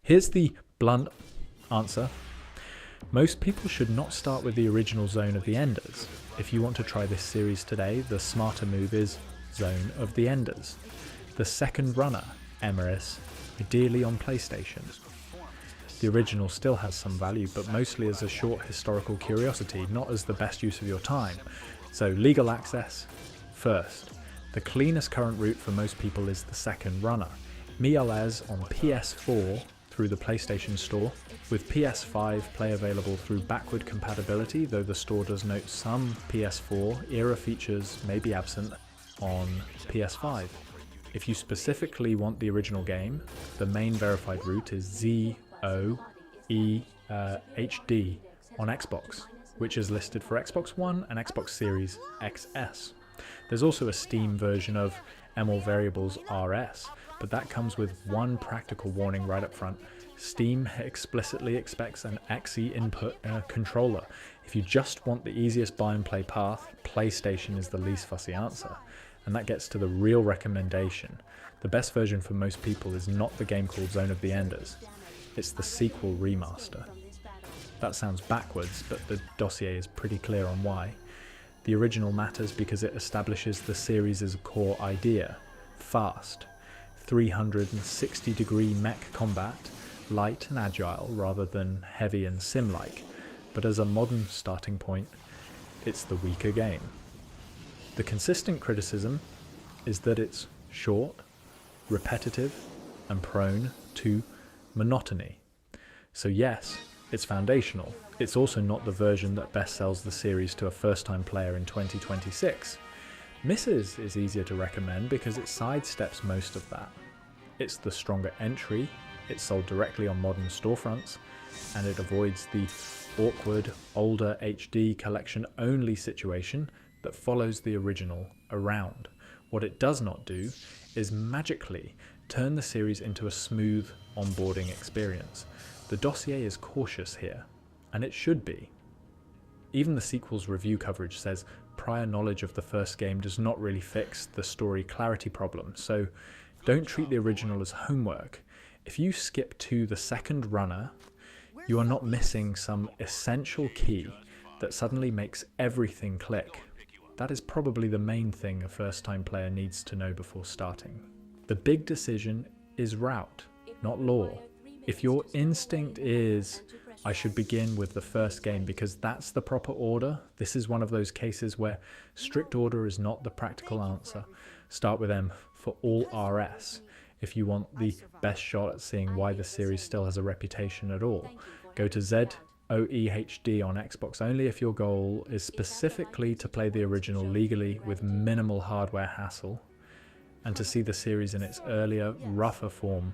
Here's the blunt answer. Most people should not start with the original Zone of the Enders. If you want to try this series today, the smarter move is Zone of the Enders. The second runner, Emerus, ideally on PlayStation. The original still has some value, but mostly as a short historical curiosity, not as the best use of your time. So legal access first. The cleanest current route for most people is the second runner. Mialez on PS4 through the PlayStation Store, with PS5 play available through backward compatibility, though the store does note some PS4 era features may be absent on PS5. If you specifically want the original game, the main verified route is ZOE HD on Xbox, which is listed for Xbox One and Xbox Series XS. There's also a Steam version of ML Variables RS, but that comes with one practical warning right up front. Steam explicitly expects an XE input controller. If you just want the easiest buy and play path, PlayStation is the least fussy answer. And that gets to the real recommendation. The best version for most people is not the game called Zone of the Enders, it's the sequel remaster. That sounds backwards, but the dossier is pretty clear on why. The original matters because it establishes the series' core idea: fast, 360-degree mech combat, light and agile rather than heavy and sim-like, but as a modern starting point, it's the weaker game. The consistent criticism is that it's short, repetitive, and prone to monotony. So yes, it's foundational. It's also not the version that best sells the series to a first-time player in 2026. Misses is easier to recommend because it sidesteps most of that. It's the stronger entry, it's sold directly on modern storefronts, and it avoids the awkward, older HD collection-only situation that follows the original around. What it does not do is magically turn the series into a smooth onboarding experience. The dossier is cautious here, and it should be. Even the sequel's review coverage says prior knowledge of the first game does not really fix the story clarity problem, so don't treat the original as homework. If you skip to the second runner, you are not missing some essential key that suddenly makes everything click. That is probably the main thing a first-time player needs to know before starting. The big decision is route, not lore. If your instinct is, I should begin with the first game because that's the proper order, this is one of those cases where strict order is not the practical answer. Start with M for all RS. If you want the best shot at seeing why the series still has a reputation at all, go to ZOE HD on Xbox only if your goal is specifically to play the original legally with minimal hardware hassle, and to see the series in its earlier, rougher form.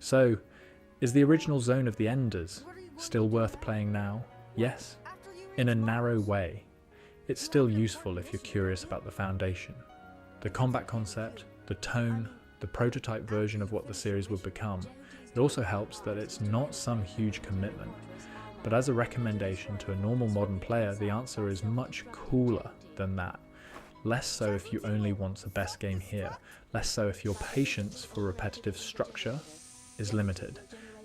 So, is the original Zone of the Enders still worth playing now? Yes, in a narrow way. It's still useful if you're curious about the foundation. The combat concept, the tone, the prototype version of what the series would become. It also helps that it's not some huge commitment. But as a recommendation to a normal modern player, the answer is much cooler than that. Less so if you only want the best game here. Less so if your patience for repetitive structure is limited.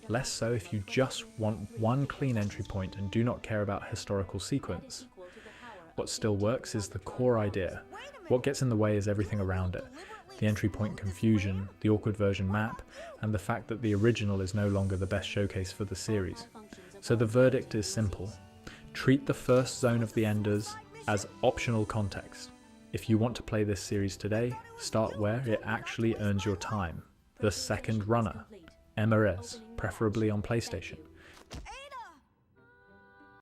Less so if you just want one clean entry point and do not care about historical sequence. What still works is the core idea. What gets in the way is everything around it. The entry point confusion, the awkward version map, and the fact that the original is no longer the best showcase for the series. So the verdict is simple. Treat the first Zone of the Enders as optional context. If you want to play this series today, start where it actually earns your time. The second runner, Emerus, preferably on PlayStation.